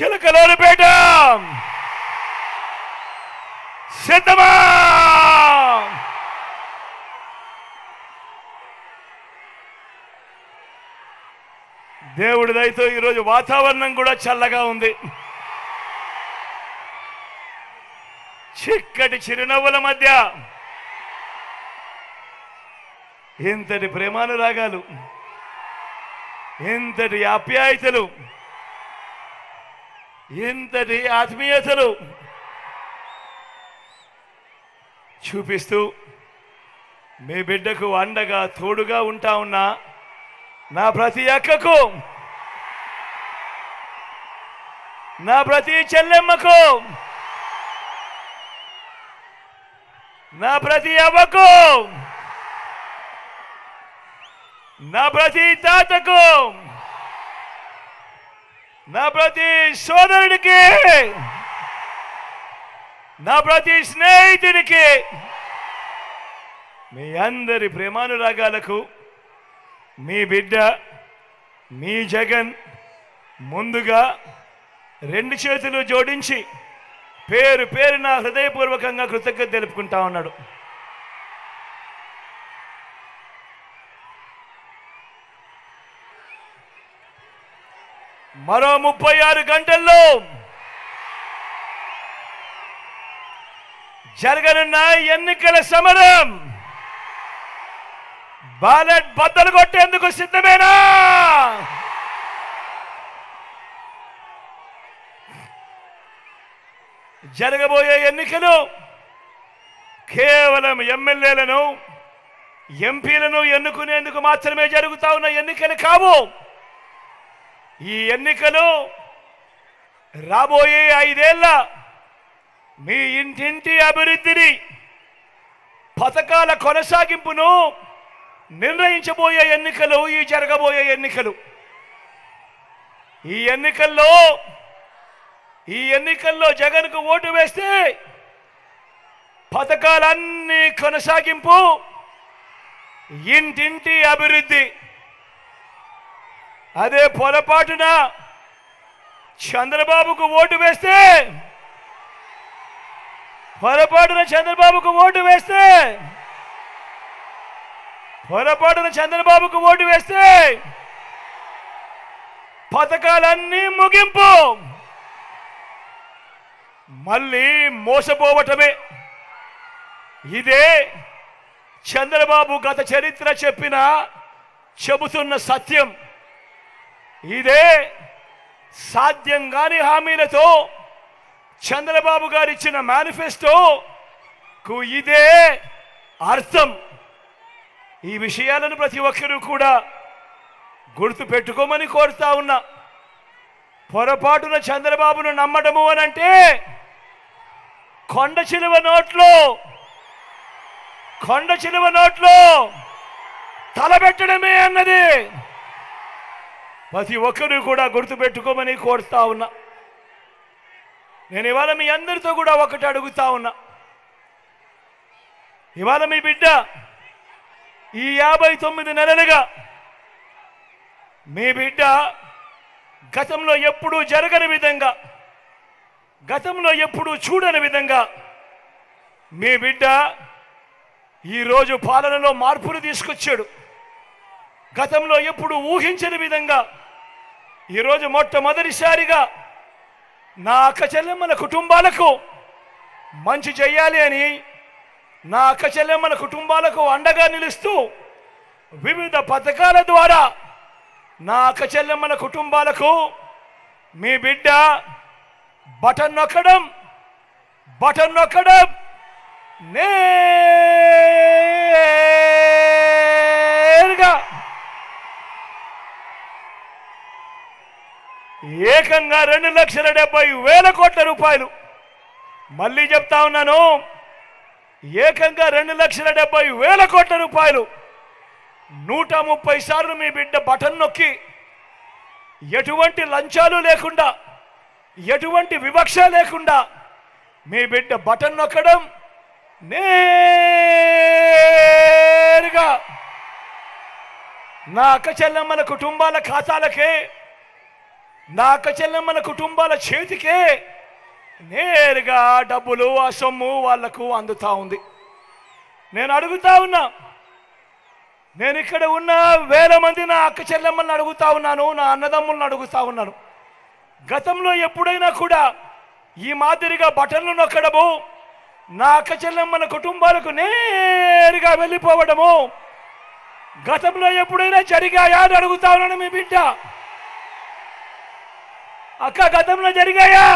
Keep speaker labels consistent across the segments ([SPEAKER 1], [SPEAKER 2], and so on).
[SPEAKER 1] చిలకలూరిపేట సిద్ధమా? దేవుడి దయతో ఈరోజు వాతావరణం కూడా చల్లగా ఉంది. చిక్కటి చిరునవ్వుల మధ్య ఇంతటి ప్రేమానురాగాలు, ఇంతటి ఆప్యాయతలు, ఇంతటి ఆత్మీయతలు చూపిస్తూ మీ బిడ్డకు అండగా తోడుగా ఉంటా ఉన్నా నా ప్రతి అక్కకు, నా ప్రతి చెల్లెమ్మకు, నా ప్రతి అవ్వకు, నా ప్రతి తాతకు, నా ప్రతి సోదరుడికి, నా ప్రతి స్నేహితుడికి, మీ అందరి ప్రేమానురాగాలకు మీ బిడ్డ, మీ జగన్ ముందుగా రెండు చేతులు జోడించి పేరు పేరున హృదయపూర్వకంగా కృతజ్ఞత తెలుపుకుంటా ఉన్నాడు. మరో 36 గంటల్లో జరగనున్న ఎన్నికల సమరం బ్యాలెట్ బద్దలు కొట్టేందుకు సిద్ధమేనా? జరగబోయే ఎన్నికలు కేవలం ఎమ్మెల్యేలను, ఎంపీలను ఎన్నుకునేందుకు మాత్రమే జరుగుతా ఉన్న ఎన్నికలు కావు. ఈ ఎన్నికలు రాబోయే 5 ఏళ్ల మీ ఇంటింటి అభివృద్ధిని, పథకాల కొనసాగింపును నిర్ణయించబోయే ఎన్నికలు ఈ జరగబోయే ఎన్నికలు. ఈ ఎన్నికల్లో జగన్కు ఓటు వేస్తే పథకాలన్నీ కొనసాగింపు, ఇంటింటి అభివృద్ధి. అదే పొరపాటున చంద్రబాబుకు ఓటు వేస్తే, పథకాలన్నీ ముగింపు, మళ్ళీ మోసపోవటమే. ఇదే చంద్రబాబు గత చరిత్ర చెబుతున్న సత్యం. ఇదే సాధ్యం కాని హామీలతో చంద్రబాబు గారు ఇచ్చిన మేనిఫెస్టోకు ఇదే అర్థం. ఈ విషయాలను ప్రతి ఒక్కరూ కూడా గుర్తు పెట్టుకోమని కోరుతా ఉన్నా. పొరపాటున చంద్రబాబును నమ్మడము అనంటే కొండ చిలువ నోట్లో తలబెట్టడమే అన్నది ప్రతి ఒక్కరూ కూడా గుర్తు పెట్టుకోమని కోరుతా ఉన్నా. నేను ఇవాళ మీ అందరితో కూడా ఒకటి అడుగుతా ఉన్నా. ఇవాళ మీ బిడ్డ ఈ 59 నెలలుగా మీ బిడ్డ గతంలో ఎప్పుడూ జరగని విధంగా, గతంలో ఎప్పుడూ చూడని విధంగా మీ బిడ్డ ఈరోజు పాలనలో మార్పులు తీసుకొచ్చాడు. గతంలో ఎప్పుడు ఊహించని విధంగా ఈరోజు మొట్టమొదటిసారిగా నా అక్క చెల్లెమ్మల కుటుంబాలకు మంచి చేయాలి అని, నా అక్క చెల్లెమ్మల కుటుంబాలకు అండగా నిలుస్తూ వివిధ పథకాల ద్వారా నా అక్క చెల్లెమ్మల కుటుంబాలకు మీ బిడ్డ బటన్ నొక్కడం నేరుగా ఏకంగా 2,70,000 కోట్ల రూపాయలు. మళ్ళీ చెప్తా ఉన్నాను, ఏకంగా 2,70,000 కోట్ల రూపాయలు 130 సార్లు మీ బిడ్డ బటన్ నొక్కి ఎటువంటి లంచాలు లేకుండా, ఎటువంటి వివక్ష లేకుండా మీ బిడ్డ బటన్ నొక్కడం నేరుగా నా అక్క చెల్లెమ్మల కుటుంబాల ఖాతాలకే నా అక్క చెల్లెమ్మల కుటుంబాల చేతికే నేరుగా డబ్బులు ఆ సొమ్ము వాళ్లకు అందుతా ఉంది. నేను అడుగుతా ఉన్నా, నేను ఇక్కడ ఉన్న వేల మంది నా అక్క చెల్లెమ్మల్ని అడుగుతా ఉన్నాను, నా అన్నదమ్ములను అడుగుతా ఉన్నాను. గతంలో ఎప్పుడైనా కూడా ఈ మాదిరిగా బటన్లు నొక్కడము, నా అక్క చెల్లెమ్మల కుటుంబాలకు నేరుగా వెళ్ళిపోవడము గతంలో ఎప్పుడైనా జరిగాయా అని అడుగుతా ఉన్నాను మీ బిడ్డ. అక్క గతంలో జరిగాయా?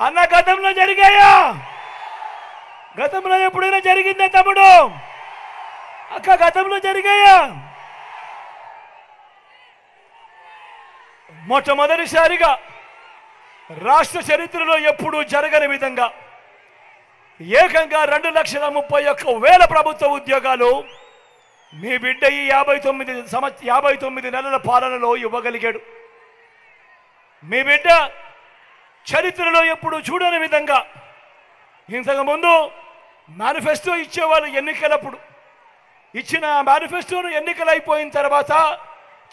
[SPEAKER 1] అన్న గతంలో జరిగాయా? గతంలో ఎప్పుడైనా జరిగిందా తమ్ముడు? అక్క గతంలో జరిగాయా? మొట్టమొదటిసారిగా రాష్ట్ర చరిత్రలో ఎప్పుడూ జరగని విధంగా ఏకంగా 2,31,000 ప్రభుత్వ ఉద్యోగాలు మీ బిడ్డ ఈ 59 నెలల పాలనలో ఇవ్వగలిగాడు. మీ బిడ్డ చరిత్రలో ఎప్పుడు చూడని విధంగా ఇంతకుముందు మేనిఫెస్టో ఇచ్చేవాళ్ళు ఎన్నికలప్పుడు, ఇచ్చిన మేనిఫెస్టోను ఎన్నికలు అయిపోయిన తర్వాత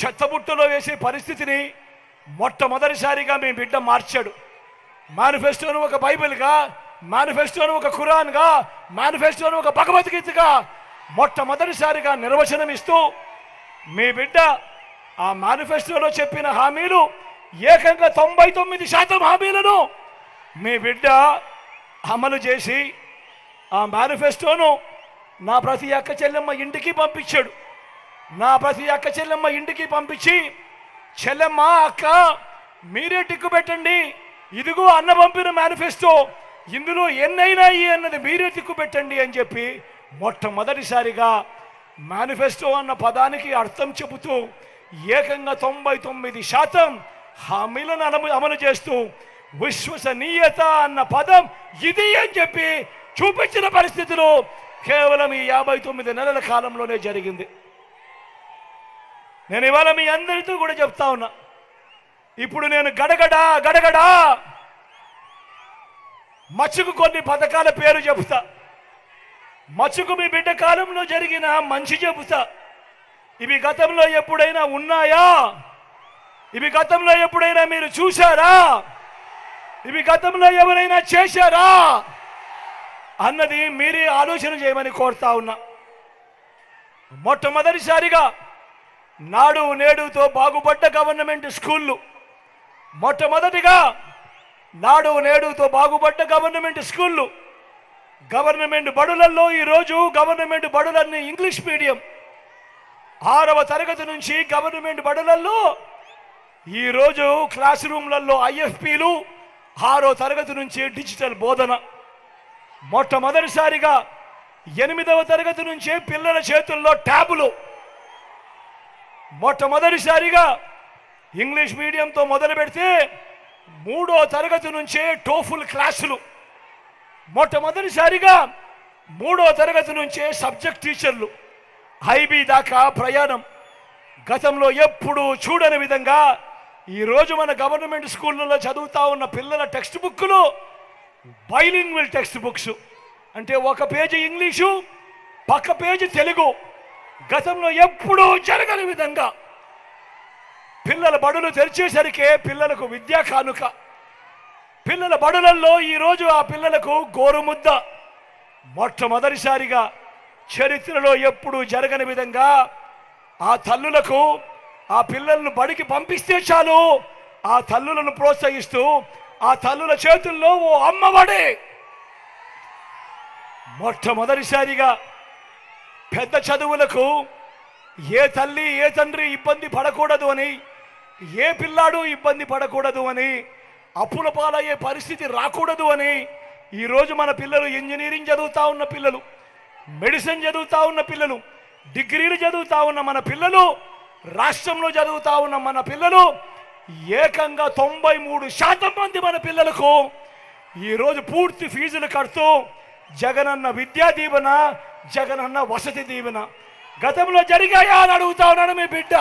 [SPEAKER 1] చెత్తబుట్టలో వేసే పరిస్థితిని మొట్టమొదటిసారిగా మీ బిడ్డ మార్చాడు. మేనిఫెస్టోను ఒక బైబిల్గా, మేనిఫెస్టోను ఒక ఖురాన్గా, మేనిఫెస్టోను ఒక భగవద్గీతగా మొట్టమొదటిసారిగా నిర్వచనం ఇస్తూ మీ బిడ్డ ఆ మేనిఫెస్టోలో చెప్పిన హామీలు ఏకంగా 99% హామీలను మీ బిడ్డ అమలు చేసి ఆ మేనిఫెస్టోను నా ప్రతి అక్క చెల్లెమ్మ ఇంటికి పంపించాడు. నా ప్రతి అక్క చెల్లెమ్మ ఇంటికి పంపించి, చెల్లెమ్మ అక్క మీరే టిక్కు పెట్టండి, ఇదిగో అన్న పంపిన మేనిఫెస్టో, ఇందులో ఎన్నైనాయి అన్నది మీరే టిక్కు పెట్టండి అని చెప్పి మొట్టమొదటిసారిగా మేనిఫెస్టో అన్న పదానికి అర్థం చెబుతూ ఏకంగా 99% హామీలను అమలు చేస్తూ విశ్వసనీయత అన్న పదం ఇది అని చెప్పి చూపించిన పరిస్థితులు కేవలం ఈ 59 నెలల కాలంలోనే జరిగింది. నేను ఇవాళ మీ అందరితో కూడా చెప్తా ఉన్నా, ఇప్పుడు నేను గడగడా మచ్చుకు కొన్ని పథకాల పేరు చెబుతా. మచ్చుకు మీ బిడ్డ కాలంలో జరిగిన మంచి చెబుతా. ఇవి గతంలో ఎప్పుడైనా ఉన్నాయా? ఇవి గతంలో ఎప్పుడైనా మీరు చూశారా? ఇవి గతంలో ఎవరైనా చేశారా అన్నది మీరే ఆలోచన చేయమని కోరుతా ఉన్నా. మొట్టమొదటిసారిగా నాడు నేడుతో బాగుపడ్డ గవర్నమెంట్ స్కూళ్ళు, మొట్టమొదటిగా నాడు నేడుతో బాగుపడ్డ గవర్నమెంట్ స్కూళ్ళు, గవర్నమెంట్ బడులలో ఈరోజు గవర్నమెంట్ బడులన్నీ ఇంగ్లీష్ మీడియం. 6వ తరగతి నుంచి గవర్నమెంట్ బడులలో ఈరోజు క్లాస్ రూమ్లలో ఐఎఫ్పీలు, 6వ తరగతి నుంచి డిజిటల్ బోధన. మొట్టమొదటిసారిగా 8వ తరగతి నుంచే పిల్లల చేతుల్లో ట్యాబులు. మొట్టమొదటిసారిగా ఇంగ్లీష్ మీడియంతో మొదలు పెడితే 3వ తరగతి నుంచే టోఫుల్ క్లాసులు. మొట్టమొదటిసారిగా 3వ తరగతి నుంచే సబ్జెక్ట్ టీచర్లు, ఐబీ దాకా ప్రయాణం. గతంలో ఎప్పుడు చూడని విధంగా ఈరోజు మన గవర్నమెంట్ స్కూళ్ళలో చదువుతా ఉన్న పిల్లల టెక్స్ట్ బుక్లు బైలింగ్వల్ టెక్స్ట్ బుక్స్, అంటే ఒక పేజీ ఇంగ్లీషు, పక్క పేజీ తెలుగు. గతంలో ఎప్పుడూ జరగని విధంగా పిల్లల బడులు తెరిచేసరికే పిల్లలకు విద్యా కానుక. పిల్లల బడులలో ఈరోజు ఆ పిల్లలకు గోరుముద్ద. మొట్టమొదటిసారిగా చరిత్రలో ఎప్పుడూ జరగని విధంగా ఆ తల్లులకు ఆ పిల్లలను బడికి పంపిస్తే చాలు, ఆ తల్లులను ప్రోత్సహిస్తూ ఆ తల్లుల చేతుల్లో ఓ అమ్మఒడి. మొట్టమొదటిసారిగా పెద్ద చదువులకు ఏ తల్లి ఏ తండ్రి ఇబ్బంది పడకూడదు అని, ఏ పిల్లాడు ఇబ్బంది పడకూడదు అని, అప్పుల పాలయ్యే పరిస్థితి రాకూడదు అని ఈరోజు మన పిల్లలు ఇంజనీరింగ్ చదువుతా ఉన్న పిల్లలు, మెడిసిన్ చదువుతా ఉన్న పిల్లలు, డిగ్రీలు చదువుతా ఉన్న మన పిల్లలు, రాష్ట్రంలో చదువుతా ఉన్న మన పిల్లలు ఏకంగా 93% మంది మన పిల్లలకు ఈరోజు పూర్తి ఫీజులు కడుతూ జగనన్న విద్యా దీవెన, జగనన్న వసతి దీవెన. గతంలో జరిగాయా అని అడుగుతా ఉన్నాను మీ బిడ్డ.